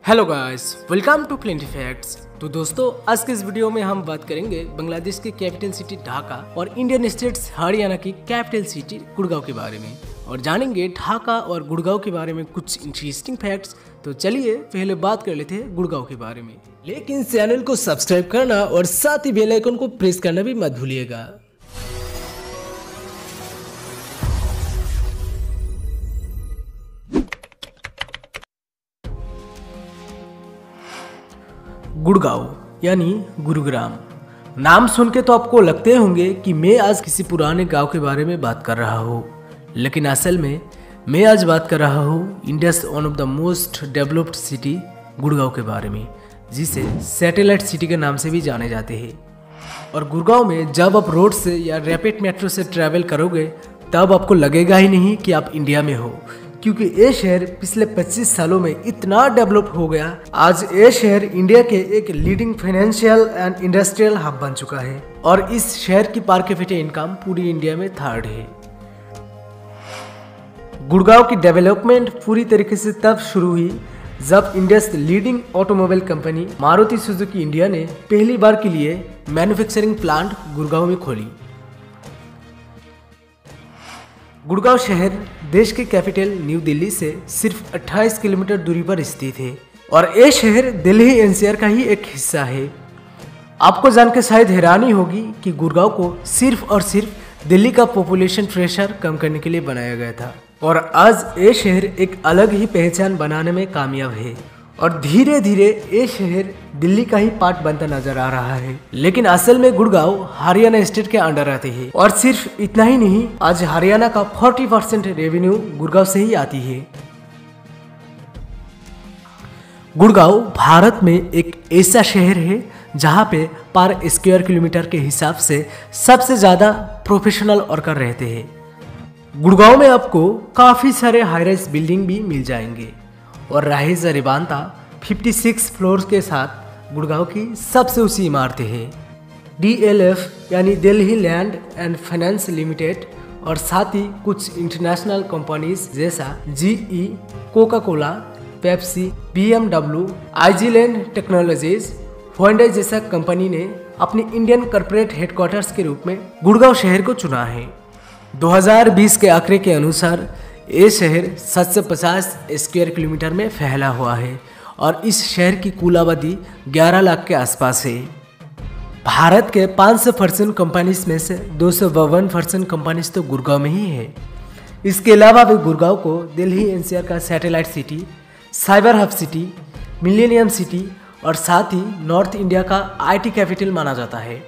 Hello guys, welcome to Plenty Facts. तो दोस्तों, आज के इस वीडियो में हम बात करेंगे बांग्लादेश की कैपिटल सिटी ढाका और इंडियन स्टेट्स हरियाणा की कैपिटल सिटी गुड़गांव के बारे में, और जानेंगे ढाका और गुड़गांव के बारे में कुछ इंटरेस्टिंग फैक्ट्स। तो चलिए पहले बात कर लेते हैं गुड़गांव के बारे में, लेकिन चैनल को सब्सक्राइब करना और साथ ही बेल आइकन को प्रेस करना भी मत भूलिएगा। गुड़गांव यानी गुरुग्राम, नाम सुन के तो आपको लगते होंगे कि मैं आज किसी पुराने गांव के बारे में बात कर रहा हूँ, लेकिन असल में मैं आज बात कर रहा हूँ India's one of the most developed city Gurgaon के बारे में, जिसे सैटेलाइट सिटी के नाम से भी जाने जाते हैं। और गुड़गांव में जब आप रोड से या रैपिड मेट्रो से ट्रैवल करोगे तब आपको लगेगा ही नहीं कि आप इंडिया में हो, क्योंकि ये शहर पिछले 25 सालों में इतना डेवलप हो गया। आज ये शहर इंडिया के एक leading financial and industrial hub बन चुका है और इस शहर की पर कैपिटा इनकम पूरी इंडिया में थर्ड है। गुड़गांव की डेवलपमेंट पूरी तरीके से तब शुरू हुई जब India's leading automobile company Maruti Suzuki India ने पहली बार के लिए मैन्युफैक्चरिंग प्लांट गुड़गांव में खोली। गुड़गांव शहर देश के कैपिटल न्यू दिल्ली से सिर्फ 28 किलोमीटर दूरी पर स्थित है और ये शहर दिल्ली एनसीआर का ही एक हिस्सा है। आपको जानकर शायद हैरानी होगी कि गुड़गांव को सिर्फ और सिर्फ दिल्ली का पॉपुलेशन प्रेशर कम करने के लिए बनाया गया था, और आज ये शहर एक अलग ही पहचान बनाने में कामयाब है और धीरे धीरे ये शहर दिल्ली का ही पार्ट बनता नजर आ रहा है। लेकिन असल में गुड़गांव हरियाणा स्टेट के अंडर आते हैं, और सिर्फ इतना ही नहीं, आज हरियाणा का 40% रेवेन्यू गुड़गांव से ही आती है। गुड़गांव भारत में एक ऐसा शहर है जहां पे पर स्क्वायर किलोमीटर के हिसाब से सबसे ज्यादा प्रोफेशनल वर्कर रहते हैं। गुड़गांव में आपको काफी सारे हाई राइज बिल्डिंग भी मिल जाएंगे और राहिज रिबांता 56 फ्लोर्स के साथ गुड़गांव की सबसे ऊंची इमारतें हैं। DLF यानी Delhi land and finance limited और साथ ही कुछ इंटरनेशनल कंपनीज जैसा GE, Coca Cola, Pepsi, BMW, आईजीलैंड टेक्नोलॉजीज, होंडा जैसा कंपनी ने अपनी इंडियन कॉर्पोरेट हेडक्वार्टर्स के रूप में गुड़गांव शहर को चुना है। 2020 के आंकड़े के अनुसार ये शहर 750 स्क्वायर किलोमीटर में फैला हुआ है और इस शहर की कुल आबादी 11 लाख के आसपास है। भारत के 500% कंपनीज में से 252% कंपनीज तो गुड़गांव में ही है। इसके अलावा भी गुड़गांव को दिल्ली एनसीआर का satellite city, cyber hub city, millennium city और साथ ही नॉर्थ इंडिया का IT कैपिटल माना जाता है।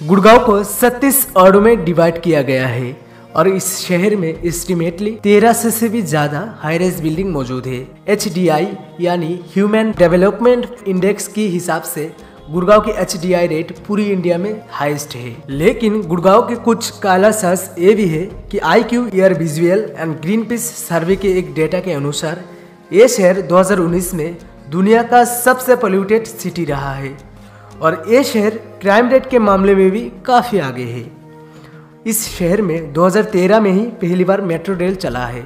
गुड़गांव को 37 वार्डों में डिवाइड किया गया है और इस शहर में एस्टिमेटली 1300 से भी ज्यादा हाई राइज बिल्डिंग मौजूद है। HDI यानी ह्यूमन डेवलपमेंट इंडेक्स के हिसाब से गुड़गांव की HDI रेट पूरी इंडिया में हाईएस्ट है। लेकिन गुड़गांव के कुछ काला सस ये भी है कि IQ Air Visual and Greenpeace survey के एक डेटा के अनुसार ये शहर 2019 में दुनिया का सबसे पोल्यूटेड सिटी रहा है और ये शहर क्राइम रेट के मामले में भी काफी आगे है। इस शहर में 2013 में ही पहली बार मेट्रो रेल चला है।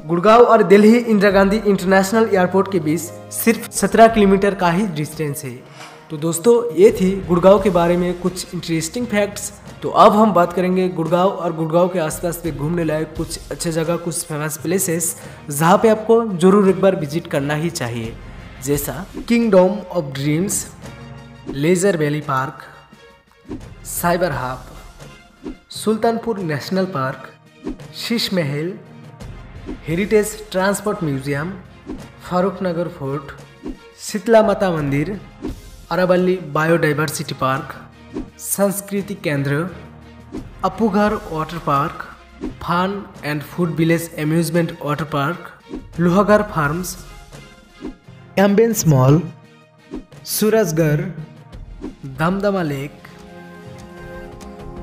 गुड़गांव और दिल्ली इंदिरा गांधी इंटरनेशनल एयरपोर्ट के बीच सिर्फ 17 किलोमीटर का ही डिस्टेंस है। तो दोस्तों, ये थी गुड़गांव के बारे में कुछ इंटरेस्टिंग फैक्ट्स। तो अब हम बात करेंगे गुड़गांव और गुड़गांव के आसपास पे घूमने लायक कुछ अच्छे जगह, कुछ फेमस प्लेसेस जहाँ पे आपको जरूर एक बार विजिट करना ही चाहिए, जैसा Kingdom of Dreams, Leisure Valley Park, Cyber Hub, Sultanpur National Park, Sheesh Mahal, Heritage Transport Museum, Farukhnagar Fort, Sheetla Mata Mandir, Aravalli Biodiversity Park, Sanskriti Kendra, Appughar Water Park, Fun and Food Village Amusement water Park, Lohagarh Farms, Ambience Mall, Surajgarh, Damdama Lake.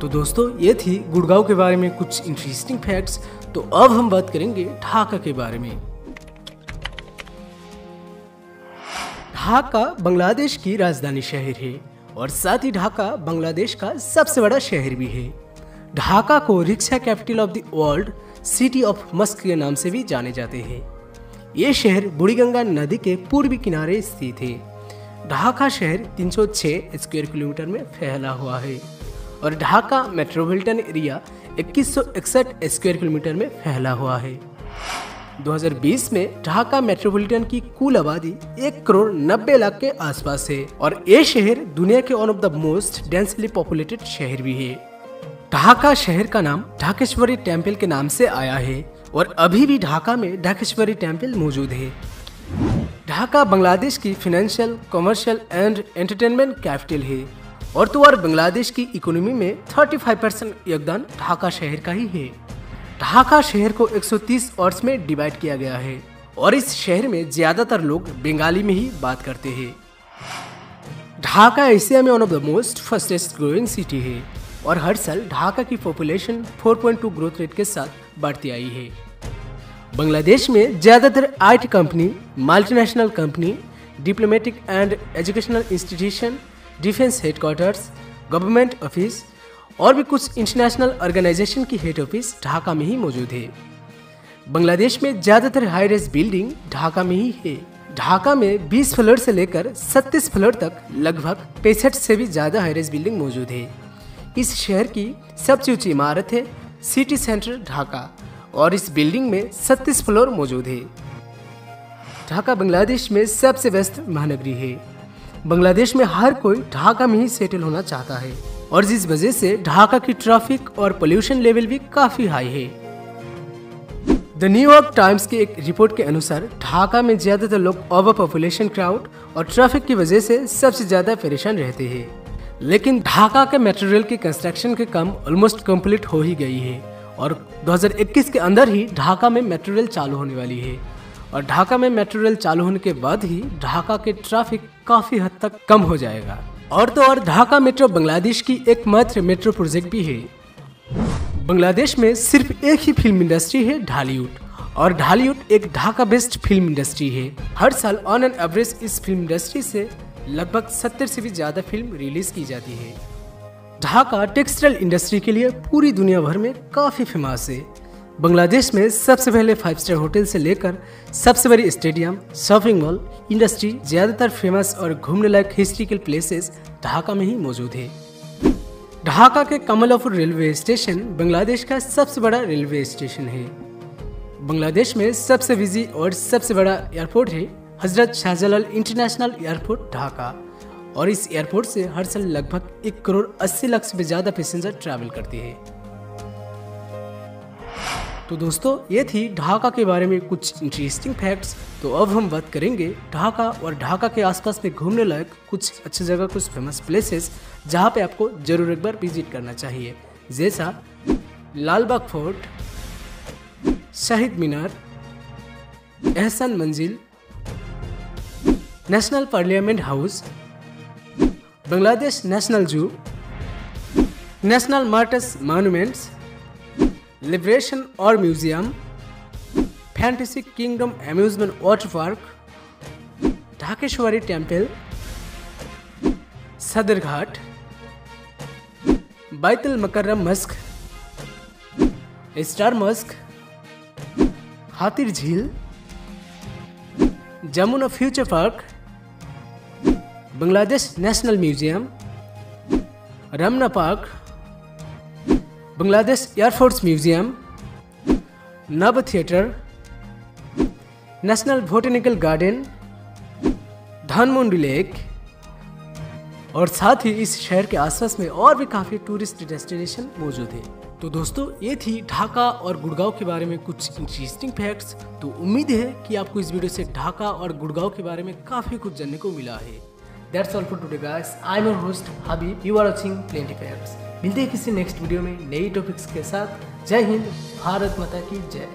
तो दोस्तों, ये थी गुड़गांव के बारे में कुछ इंटरेस्टिंग फैक्ट्स। तो अब हम बात करेंगे ढाका के बारे में। ढाका बांग्लादेश की राजधानी शहर है और साथ ही ढाका बांग्लादेश का सबसे बड़ा शहर भी है। ढाका को rickshaw capital of the world, city of Musk के नाम से भी जाने जाते हैं। ये शहर बुड़ीगंगा नदी के पूर्वी किनारे स्थित है। ढाका शहर 306 स्क्वायर किलोमीटर में फैला हुआ है और Dhaka metropolitan area 2161 square kilometre में फैला हुआ है। 2020 में ढाका मेट्रोपॉलिटन की कुल आबादी 1,90,00,000 के आसपास है और ये शहर दुनिया के one of the most densely populated शहर भी है। ढाका शहर का नाम ढाकेश्वरी टेम्पल के नाम से आया है और अभी भी ढाका में ढाकेश्वरी टेम्पल मौजूद है। ढाका बांग्लादेश की financial, commercial and entertainment capital है और तो और बांग्लादेश की इकोनॉमी में 35% योगदान ढाका शहर का ही है। ढाका शहर को 130 वार्ड्स में डिवाइड किया गया है और इस शहर में ज्यादातर लोग बंगाली में ही बात करते हैं। ढाका एशिया में one of the most fastest growing city है और हर साल ढाका की पॉपुलेशन 4.2 ग्रोथ रेट के साथ बढ़ती आई है। बांग्लादेश में ज्यादातर IT company, multinational company, diplomatic and educational institution, defence headquarters, government office और भी कुछ इंटरनेशनल ऑर्गेनाइजेशन की हेड ऑफिस ढाका में ही मौजूद है। बांग्लादेश में ज्यादातर हाई राइज बिल्डिंग ढाका में ही है। ढाका में 20 फ्लोर से लेकर 37 फ्लोर तक लगभग 65 से भी ज्यादा हाई राइज बिल्डिंग मौजूद है। इस शहर की सबसे ऊंची इमारत है सिटी सेंटर ढाका और इस बिल्डिंग में 37 फ्लोर मौजूद है। ढाका बांग्लादेश में सबसे व्यस्त महानगरी है। बांग्लादेश में हर कोई ढाका में ही सेटल होना चाहता है और जिस वजह से ढाका की ट्रैफिक और पोल्यूशन लेवल भी काफी हाई है। द न्यूयॉर्क टाइम्स की एक रिपोर्ट के अनुसार ढाका में ज्यादातर लोग ओवर पॉपुलेशन, क्राउड और ट्रैफिक की वजह से सबसे ज्यादा परेशान रहते हैं। लेकिन ढाका के मेट्रो रेल की कंस्ट्रक्शन के काम ऑलमोस्ट कंप्लीट हो ही गई है और 2021 के अंदर ही ढाका में मेट्रो रेल चालू होने वाली है और ढाका में मेट्रो रेल चालू होने के बाद ही ढाका के ट्रैफिक काफी हद तक कम हो जाएगा। और तो और ढाका मेट्रो बांग्लादेश की एकमात्र मेट्रो प्रोजेक्ट भी है। बांग्लादेश में सिर्फ एक ही फिल्म इंडस्ट्री है, ढालीवुड, और ढालीवुड एक ढाका बेस्ड फिल्म इंडस्ट्री है। हर साल ऑन एन एवरेज इस फिल्म इंडस्ट्री से लगभग 70 से भी ज्यादा फिल्म रिलीज की जाती है। ढाका टेक्सटाइल इंडस्ट्री के लिए पूरी दुनिया भर में काफी फेमस है। बांग्लादेश में सबसे पहले 5 स्टार होटल से लेकर सबसे बड़ी स्टेडियम, शॉपिंग मॉल, इंडस्ट्री, ज्यादातर फेमस और घूमने लायक हिस्ट्रिकल प्लेसेस ढाका में ही मौजूद है। ढाका के कमलापुर रेलवे स्टेशन बांग्लादेश का सबसे बड़ा रेलवे स्टेशन है। बांग्लादेश में सबसे बिजी और सबसे बड़ा एयरपोर्ट है हजरत शाहजलाल इंटरनेशनल एयरपोर्ट ढाका और इस एयरपोर्ट से हर साल लगभग 1,80,00,000 से भी ज्यादा पैसेंजर ट्रैवल करते हैं। तो दोस्तों, ये थी ढाका के बारे में कुछ इंटरेस्टिंग फैक्ट्स। तो अब हम बात करेंगे ढाका और ढाका के आसपास में घूमने लायक कुछ अच्छी जगह, कुछ फेमस प्लेसेस जहाँ पे आपको जरूर एक बार विजिट करना चाहिए, जैसा लाल बाग फोर्ट, शहीद Minar, Ahsan Manzil, national parliament house, Bangladesh national zoo, national martyrs monuments, liberation और museum, fantasy kingdom amusement water park, Dhakeshwari temple, Sadar Ghat, Baitul Mukarram mosque, star mosque, Hatir Jheel, Jamuna future park, Bangladesh national museum, Ramna park, Bangladesh air force museum, Novo theatre, national botanical garden, Dhanmondi lake और साथ ही इस शहर के आसपास में और भी काफ़ी टूरिस्ट डेस्टिनेशन मौजूद है। तो दोस्तों, ये थी ढाका और गुड़गांव के बारे में कुछ इंटरेस्टिंग फैक्ट्स। तो उम्मीद है कि आपको इस वीडियो से ढाका और गुड़गांव के बारे में काफ़ी कुछ जानने को मिला है। That's all for today guys. I'm your host Habib. You are watching Plenty Facts. मिलते हैं किसी नेक्स्ट वीडियो में नई टॉपिक्स के साथ। जय हिंद, भारत माता की जय।